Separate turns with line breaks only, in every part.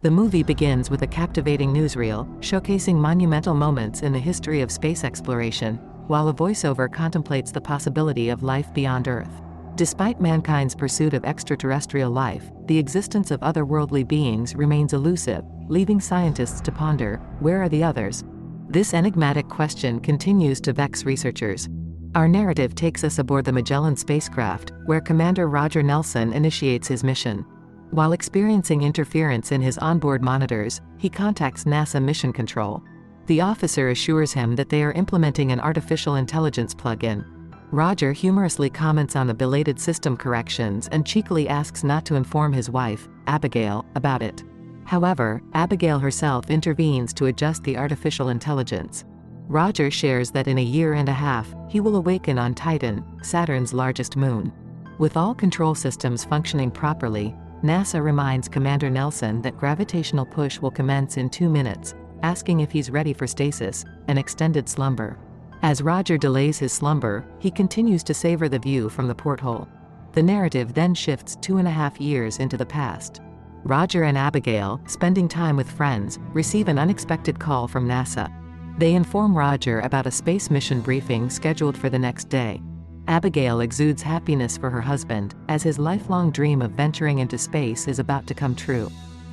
The movie begins with a captivating newsreel, showcasing monumental moments in the history of space exploration, while a voiceover contemplates the possibility of life beyond Earth. Despite mankind's pursuit of extraterrestrial life, the existence of otherworldly beings remains elusive, leaving scientists to ponder, where are the others? This enigmatic question continues to vex researchers. Our narrative takes us aboard the Magellan spacecraft, where Commander Roger Nelson initiates his mission. While experiencing interference in his onboard monitors, he contacts NASA Mission Control. The officer assures him that they are implementing an artificial intelligence plug-in. Roger humorously comments on the belated system corrections and cheekily asks not to inform his wife, Abigail, about it. However, Abigail herself intervenes to adjust the artificial intelligence. Roger shares that in a year and a half, he will awaken on Titan, Saturn's largest moon. With all control systems functioning properly, NASA reminds Commander Nelson that gravitational push will commence in 2 minutes, asking if he's ready for stasis, an extended slumber. As Roger delays his slumber, he continues to savor the view from the porthole. The narrative then shifts 2.5 years into the past. Roger and Abigail, spending time with friends, receive an unexpected call from NASA. They inform Roger about a space mission briefing scheduled for the next day. Abigail exudes happiness for her husband, as his lifelong dream of venturing into space is about to come true.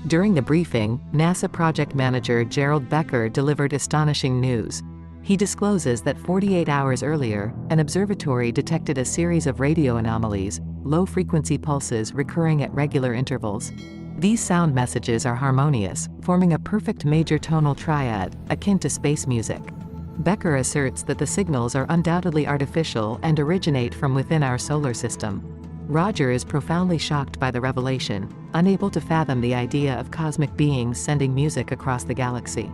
During the briefing, NASA project manager Gerald Becker delivered astonishing news. He discloses that 48 hours earlier, an observatory detected a series of radio anomalies, low-frequency pulses recurring at regular intervals. These sound messages are harmonious, forming a perfect major tonal triad, akin to space music. Becker asserts that the signals are undoubtedly artificial and originate from within our solar system. Roger is profoundly shocked by the revelation, unable to fathom the idea of cosmic beings sending music across the galaxy.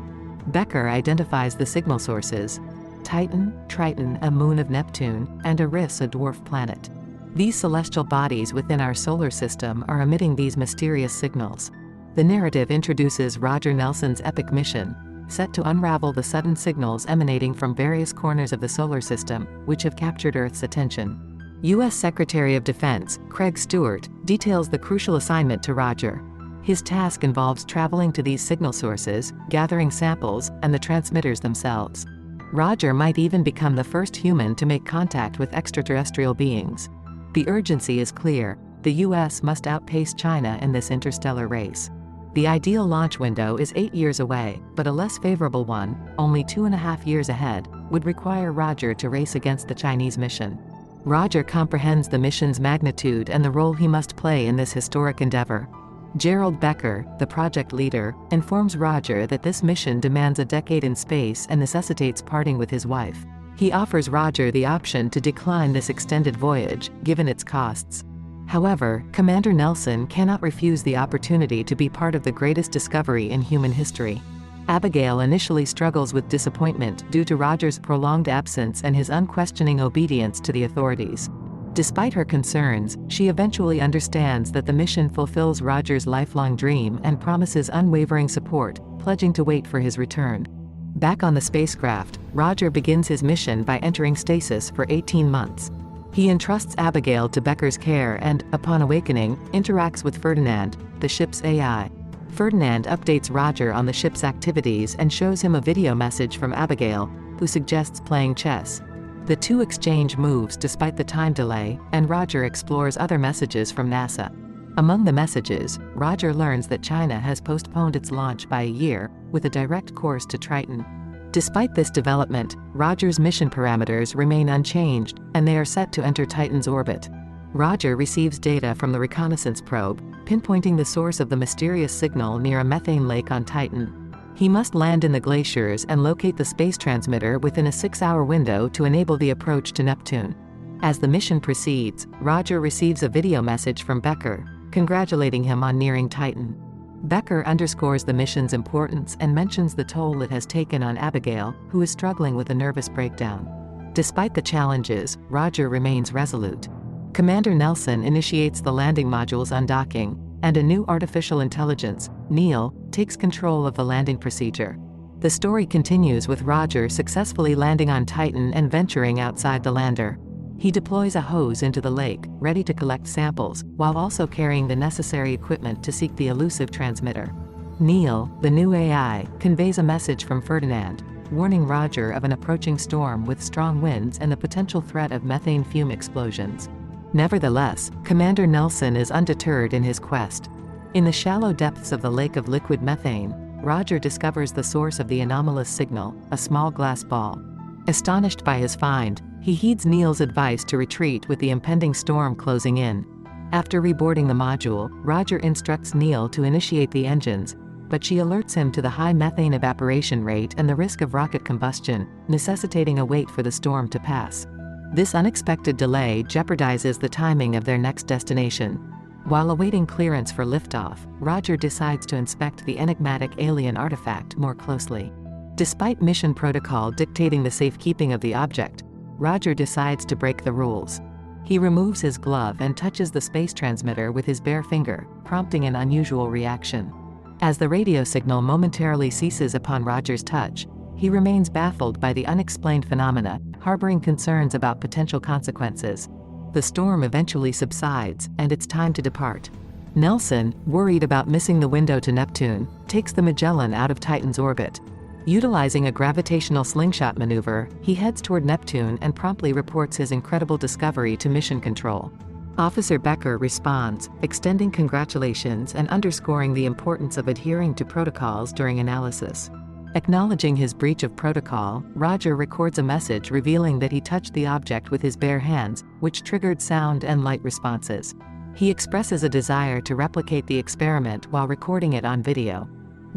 Becker identifies the signal sources: Titan, Triton, a moon of Neptune, and Eris, a dwarf planet. These celestial bodies within our solar system are emitting these mysterious signals. The narrative introduces Roger Nelson's epic mission, set to unravel the sudden signals emanating from various corners of the solar system, which have captured Earth's attention. U.S. Secretary of Defense, Craig Stewart, details the crucial assignment to Roger. His task involves traveling to these signal sources, gathering samples, and the transmitters themselves. Roger might even become the first human to make contact with extraterrestrial beings. The urgency is clear: the U.S. must outpace China in this interstellar race. The ideal launch window is 8 years away, but a less favorable one, only 2.5 years ahead, would require Roger to race against the Chinese mission. Roger comprehends the mission's magnitude and the role he must play in this historic endeavor. Gerald Becker, the project leader, informs Roger that this mission demands a decade in space and necessitates parting with his wife. He offers Roger the option to decline this extended voyage, given its costs. However, Commander Nelson cannot refuse the opportunity to be part of the greatest discovery in human history. Abigail initially struggles with disappointment due to Roger's prolonged absence and his unquestioning obedience to the authorities. Despite her concerns, she eventually understands that the mission fulfills Roger's lifelong dream and promises unwavering support, pledging to wait for his return. Back on the spacecraft, Roger begins his mission by entering stasis for 18 months. He entrusts Abigail to Becker's care and, upon awakening, interacts with Ferdinand, the ship's AI. Ferdinand updates Roger on the ship's activities and shows him a video message from Abigail, who suggests playing chess. The two exchange moves despite the time delay, and Roger explores other messages from NASA. Among the messages, Roger learns that China has postponed its launch by a year, with a direct course to Triton. Despite this development, Roger's mission parameters remain unchanged, and they are set to enter Titan's orbit. Roger receives data from the reconnaissance probe, pinpointing the source of the mysterious signal near a methane lake on Titan. He must land in the glaciers and locate the space transmitter within a 6-hour window to enable the approach to Neptune. As the mission proceeds, Roger receives a video message from Becker, congratulating him on nearing Titan. Becker underscores the mission's importance and mentions the toll it has taken on Abigail, who is struggling with a nervous breakdown. Despite the challenges, Roger remains resolute. Commander Nelson initiates the landing module's undocking, and a new artificial intelligence, Neil, takes control of the landing procedure. The story continues with Roger successfully landing on Titan and venturing outside the lander. He deploys a hose into the lake, ready to collect samples, while also carrying the necessary equipment to seek the elusive transmitter. Neil, the new AI, conveys a message from Ferdinand, warning Roger of an approaching storm with strong winds and the potential threat of methane fume explosions. Nevertheless, Commander Nelson is undeterred in his quest. In the shallow depths of the lake of liquid methane, Roger discovers the source of the anomalous signal, a small glass ball. Astonished by his find, he heeds Neil's advice to retreat with the impending storm closing in. After reboarding the module, Roger instructs Neil to initiate the engines, but she alerts him to the high methane evaporation rate and the risk of rocket combustion, necessitating a wait for the storm to pass. This unexpected delay jeopardizes the timing of their next destination. While awaiting clearance for liftoff, Roger decides to inspect the enigmatic alien artifact more closely. Despite mission protocol dictating the safekeeping of the object, Roger decides to break the rules. He removes his glove and touches the space transmitter with his bare finger, prompting an unusual reaction. As the radio signal momentarily ceases upon Roger's touch, he remains baffled by the unexplained phenomena, harboring concerns about potential consequences. The storm eventually subsides, and it's time to depart. Nelson, worried about missing the window to Neptune, takes the Magellan out of Titan's orbit. Utilizing a gravitational slingshot maneuver, he heads toward Neptune and promptly reports his incredible discovery to Mission Control. Officer Becker responds, extending congratulations and underscoring the importance of adhering to protocols during analysis. Acknowledging his breach of protocol, Roger records a message revealing that he touched the object with his bare hands, which triggered sound and light responses. He expresses a desire to replicate the experiment while recording it on video.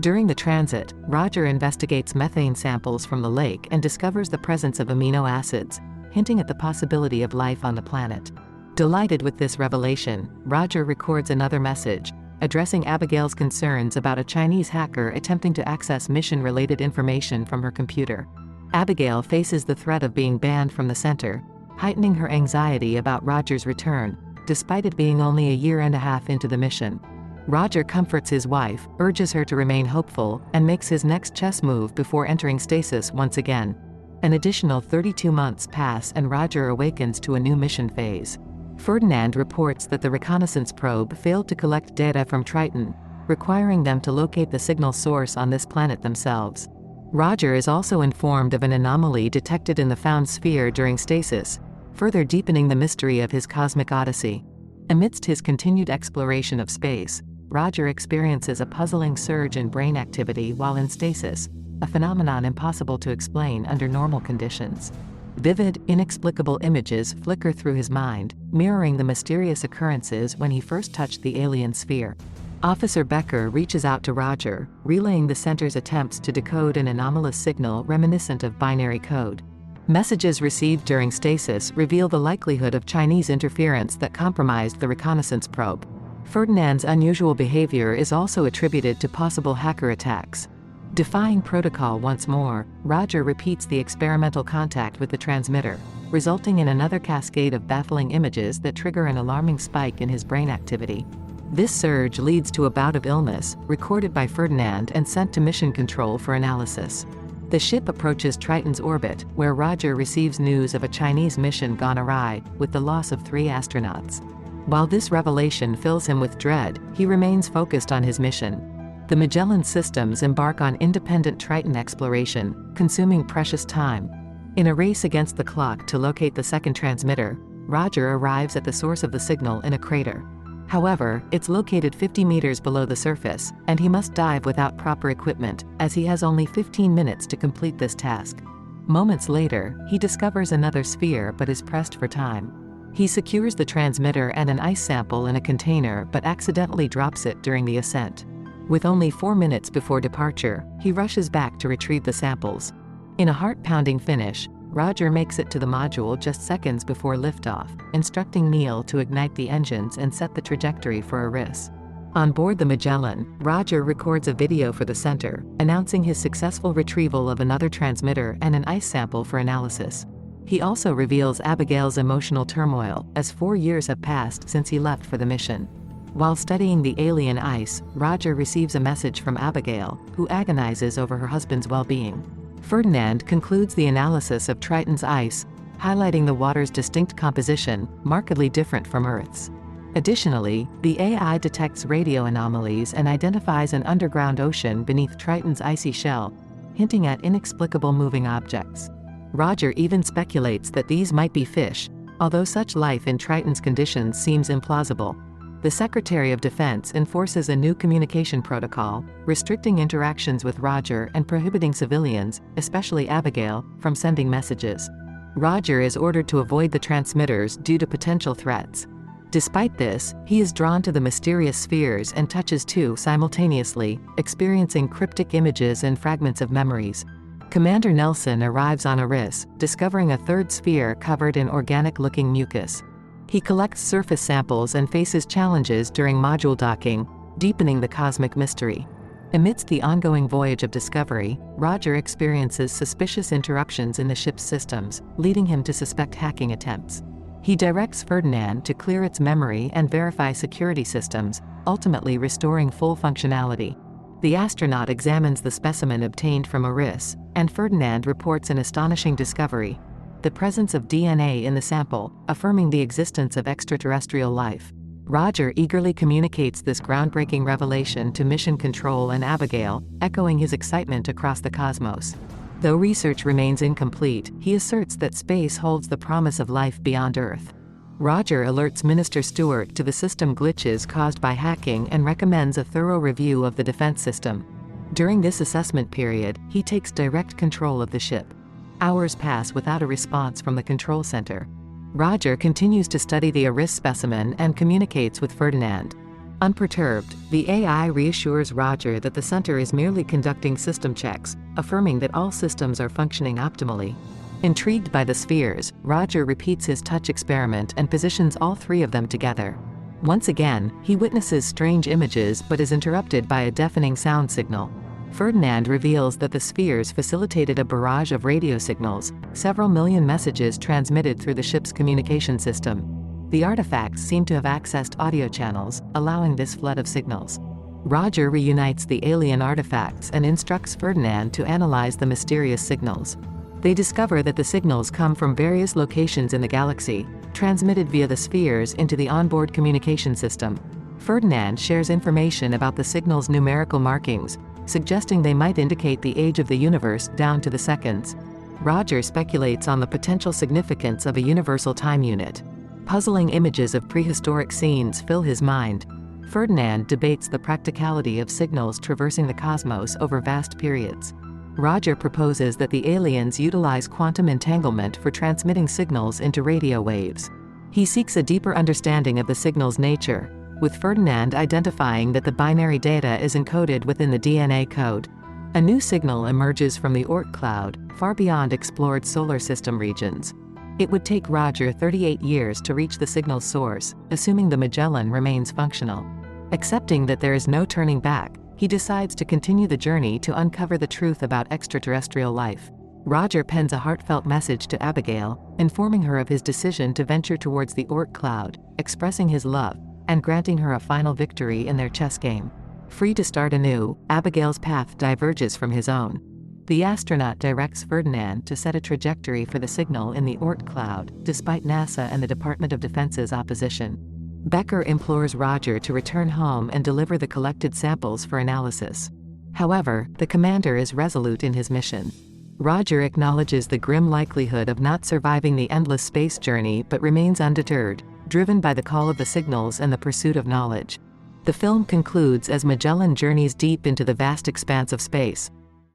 During the transit, Roger investigates methane samples from the lake and discovers the presence of amino acids, hinting at the possibility of life on the planet. Delighted with this revelation, Roger records another message, addressing Abigail's concerns about a Chinese hacker attempting to access mission-related information from her computer. Abigail faces the threat of being banned from the center, heightening her anxiety about Roger's return, despite it being only a year and a half into the mission. Roger comforts his wife, urges her to remain hopeful, and makes his next chess move before entering stasis once again. An additional 32 months pass and Roger awakens to a new mission phase. Ferdinand reports that the reconnaissance probe failed to collect data from Triton, requiring them to locate the signal source on this planet themselves. Roger is also informed of an anomaly detected in the found sphere during stasis, further deepening the mystery of his cosmic odyssey. Amidst his continued exploration of space, Roger experiences a puzzling surge in brain activity while in stasis, a phenomenon impossible to explain under normal conditions. Vivid, inexplicable images flicker through his mind, mirroring the mysterious occurrences when he first touched the alien sphere. Officer Becker reaches out to Roger, relaying the center's attempts to decode an anomalous signal reminiscent of binary code. Messages received during stasis reveal the likelihood of Chinese interference that compromised the reconnaissance probe. Ferdinand's unusual behavior is also attributed to possible hacker attacks. Defying protocol once more, Roger repeats the experimental contact with the transmitter, resulting in another cascade of baffling images that trigger an alarming spike in his brain activity. This surge leads to a bout of illness, recorded by Ferdinand and sent to Mission Control for analysis. The ship approaches Triton's orbit, where Roger receives news of a Chinese mission gone awry, with the loss of 3 astronauts. While this revelation fills him with dread, he remains focused on his mission. The Magellan systems embark on independent Triton exploration, consuming precious time. In a race against the clock to locate the second transmitter, Roger arrives at the source of the signal in a crater. However, it's located 50 meters below the surface, and he must dive without proper equipment, as he has only 15 minutes to complete this task. Moments later, he discovers another sphere but is pressed for time. He secures the transmitter and an ice sample in a container but accidentally drops it during the ascent. With only 4 minutes before departure, he rushes back to retrieve the samples. In a heart-pounding finish, Roger makes it to the module just seconds before liftoff, instructing Neil to ignite the engines and set the trajectory for a risk. On board the Magellan, Roger records a video for the center, announcing his successful retrieval of another transmitter and an ice sample for analysis. He also reveals Abigail's emotional turmoil, as 4 years have passed since he left for the mission. While studying the alien ice, Roger receives a message from Abigail, who agonizes over her husband's well-being. Ferdinand concludes the analysis of Triton's ice, highlighting the water's distinct composition, markedly different from Earth's. Additionally, the AI detects radio anomalies and identifies an underground ocean beneath Triton's icy shell, hinting at inexplicable moving objects. Roger even speculates that these might be fish, although such life in Triton's conditions seems implausible. The Secretary of Defense enforces a new communication protocol, restricting interactions with Roger and prohibiting civilians, especially Abigail, from sending messages. Roger is ordered to avoid the transmitters due to potential threats. Despite this, he is drawn to the mysterious spheres and touches two simultaneously, experiencing cryptic images and fragments of memories. Commander Nelson arrives on Eris, discovering a third sphere covered in organic-looking mucus. He collects surface samples and faces challenges during module docking, deepening the cosmic mystery. Amidst the ongoing voyage of discovery, Roger experiences suspicious interruptions in the ship's systems, leading him to suspect hacking attempts. He directs Ferdinand to clear its memory and verify security systems, ultimately restoring full functionality. The astronaut examines the specimen obtained from Eris, and Ferdinand reports an astonishing discovery: the presence of DNA in the sample, affirming the existence of extraterrestrial life. Roger eagerly communicates this groundbreaking revelation to Mission Control and Abigail, echoing his excitement across the cosmos. Though research remains incomplete, he asserts that space holds the promise of life beyond Earth. Roger alerts Minister Stewart to the system glitches caused by hacking and recommends a thorough review of the defense system. During this assessment period, he takes direct control of the ship. Hours pass without a response from the control center. Roger continues to study the Eris specimen and communicates with Ferdinand. Unperturbed, the AI reassures Roger that the center is merely conducting system checks, affirming that all systems are functioning optimally. Intrigued by the spheres, Roger repeats his touch experiment and positions all three of them together. Once again, he witnesses strange images but is interrupted by a deafening sound signal. Ferdinand reveals that the spheres facilitated a barrage of radio signals, several million messages transmitted through the ship's communication system. The artifacts seem to have accessed audio channels, allowing this flood of signals. Roger reunites the alien artifacts and instructs Ferdinand to analyze the mysterious signals. They discover that the signals come from various locations in the galaxy, transmitted via the spheres into the onboard communication system. Ferdinand shares information about the signals' numerical markings, suggesting they might indicate the age of the universe down to the seconds. Roger speculates on the potential significance of a universal time unit. Puzzling images of prehistoric scenes fill his mind. Ferdinand debates the practicality of signals traversing the cosmos over vast periods. Roger proposes that the aliens utilize quantum entanglement for transmitting signals into radio waves. He seeks a deeper understanding of the signal's nature, with Ferdinand identifying that the binary data is encoded within the DNA code. A new signal emerges from the Oort cloud, far beyond explored solar system regions. It would take Roger 38 years to reach the signal's source, assuming the Magellan remains functional. Accepting that there is no turning back, he decides to continue the journey to uncover the truth about extraterrestrial life. Roger pens a heartfelt message to Abigail, informing her of his decision to venture towards the Oort cloud, expressing his love, and granting her a final victory in their chess game. Free to start anew, Abigail's path diverges from his own. The astronaut directs Ferdinand to set a trajectory for the signal in the Oort cloud, despite NASA and the Department of Defense's opposition. Becker implores Roger to return home and deliver the collected samples for analysis. However, the commander is resolute in his mission. Roger acknowledges the grim likelihood of not surviving the endless space journey but remains undeterred, driven by the call of the signals and the pursuit of knowledge. The film concludes as Magellan journeys deep into the vast expanse of space,